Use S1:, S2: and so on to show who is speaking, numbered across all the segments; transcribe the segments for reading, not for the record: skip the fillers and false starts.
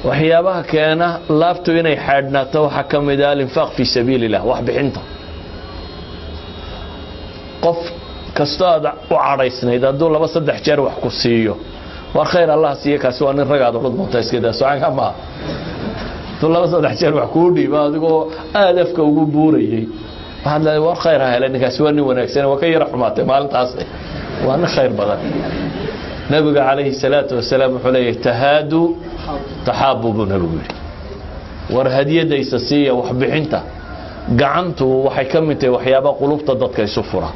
S1: waxyaabaha keena laabtu inay xaadhnaato waxa ka mid ah al-infaq fi sabilillah wax bixinta qof kasta aad u caraysnayd haduu 2-3 jeer wax ku siiyo war khayr Allah siiyo kaas waa nin ragaad oo doonta iskada socanka ma tu 2-3 jeer wax ku dhiiba adigoo aadafka ugu buurayay waxaad la war khayr ah ninkaas waa nin wanaagsan waa ka yar xumaatay maalintaas waa nin khayr badan nabiga kaleey salaatu wasalaam wuxuu leeyahay tahaadu tahabubu nabiga war hadiyadaysa siiya wax bixinta gacantu waxay ka mid tahay waxyaabo qulubta dadka isu fura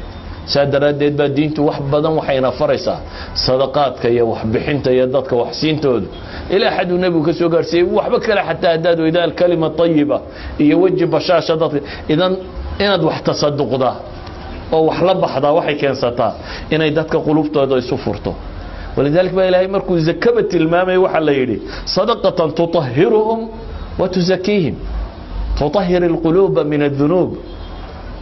S1: saadaradeed ba diintu wax badan waxayna faraysaa sadaqaadka iyo wax bixinta iyo dadka wax siintooda ila xad nabiga ka soo gaarsiiyay waxba kale xataa hadaad weydaal kalima tayyiba iyo wajhi bashaasha dadka idan inaad wax tasaduqda oo wax la baxda waxay keensataa inay dadka qulubtooda isu furto ولذلك با إلهي مركو زكبت المامي وحلا يدي صدقة تطهرهم وتزكيهم تطهر القلوب من الذنوب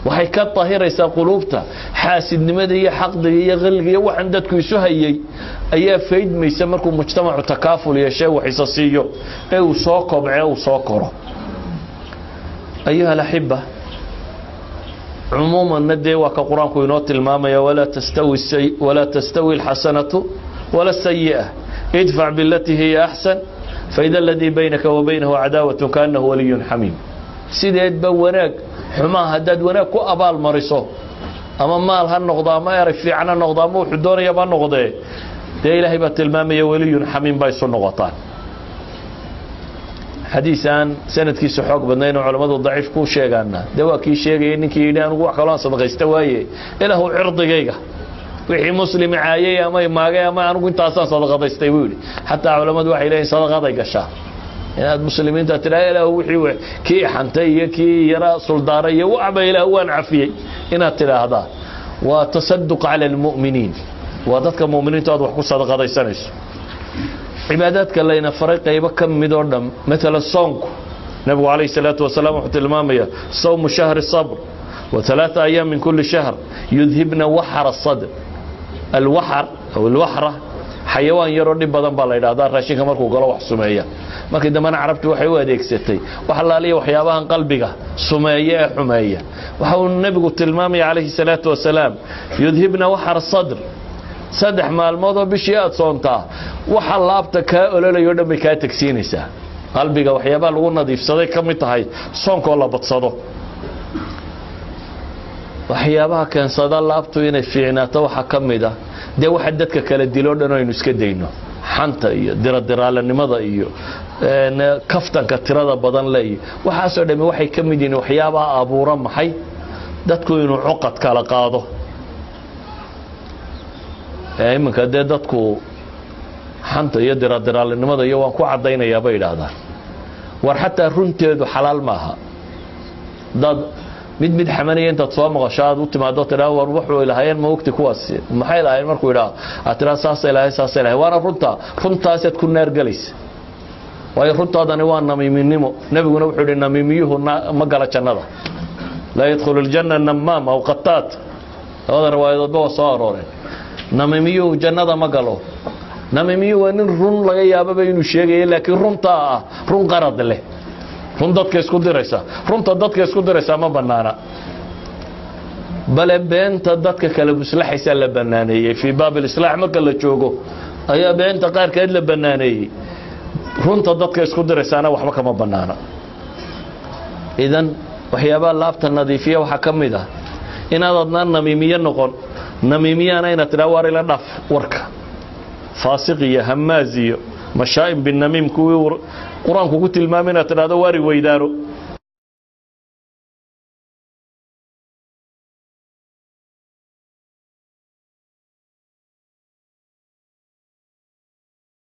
S1: وحي كالطهير يسا قلوبتا حاسد نمدي حقدي يغلقي وحندتكو يسوهي ايا فايد ما يسمركو مجتمع تكافل يشاو حساسيو ايو صاقب ايو صاقرة ايها الأحبة عموما ندي وكا قرآنكو ينوت المامي ولا تستوي الحسنة ولا السيئة ادفع بالتي هي أحسن فإذا الذي بينك وبينه عداوة كأنه ولي حميم سيدي بوناك حما هداد وناك وأبال مرسو أما مال هالنقضاء ما يعرف في عنا النقضاء مو حدون يبا النقضاء دي إلهي باتلمامي ولي حميم بايسو النقطان حديثان سنة كي سحوك بدنين وعلماء الضعيف كو شيغانا دوا كي شيغي إنكي يدان وقوع خلاص صدق يستوايه إله عرض جيغا وحي مسلم عايي أما يماغي أما أنو كنت أصلا صدقة يستويلي حتى علماء واحد إلهي صدقة يقشا يعني المسلمين تتلاقي له وحي كي حنتي كي يرى صلداري وعبا إله وان عفيي إنا تلا هذا وتصدق على المؤمنين وذاتك المؤمنين تقعد وحكو صدقة يسانيس عباداتك اللي نفرق يبكم مدوردم مثل الصوم نبي عليه الصلاة والسلام وحط المامية صوم شهر الصبر و3 أيام من كل شهر يذهبنا وحر الصدر الوحر أو الوحرة حيوان يروني بدن بالله هذا راشين مركو قالوا wax sumeeya markii damana carabtu waxay u adeegsatay wax laaliyo waxyaabahan qalbiga sumeeya xumeeya waxa uu nabigu tilmaamay kaleey salaatu wasalaam yudhibna wahar sadr saddex maalmood oo bishii aad soontaa waxa laabta ka ololayo dhamay ka tagsiinaysa qalbiga waxyaabaha lagu nadiifsaday kamid tahay soonko la badsado waxyaabaha keensada laabtu inay fiicnaato waxa kamida de waxa dadka kala dilo dhan aynu iska deyno xanta iyo diradiralanimada iyo kaftanka tirada badan leey waxa soo dhameey waxay kamid yihiin waxyaabaha abuura maxay dadku inuu cuqad kala qaado imanka dadku xanta iyo diradiralanimada iyo waan ku cadeynaya bay yiraahdaan war xataa runteedu xalaal maaha dad mid xamaniye inta soo maqashaad u timaado tiraa war wuxuu ilaahayeen ma ogti kuwaas maxay ilaahayeen markuu yiraahdo atira saas ilaahay waana runtaas ku naar galis way runtaadani waa namiiminimo nabiguna wuxuu yiri namiimiyuhu ma gala jannada la yadkhulu aljanna namam aw qattat hada riwaayad oo soo arooreen namiimiyuhu jannada ma galo namiimiyuhu waa nin run laga yaabo inuu sheegayo laakiin runta run qarad leh run dadka isku diraysa runta dadka isku diraysa ma banaana bal beenta dadka kala buslaxaysa la banaaneeyay fi baab al-islah marka la joogo ayaa beenta qaarkeed la banaaneeyay runta dadka isku diraysaana waxba kama banaana idan waxyaabaha laabta nadiifiya waxa kamida inaad adnaan namiimiye noqon namiimiyana inaad tiraa ila dhaf warka faasiqiya hamaaziyo mashaa'im bin namim kuwi quraanku ku tilmaamina tiraado wari weydaaro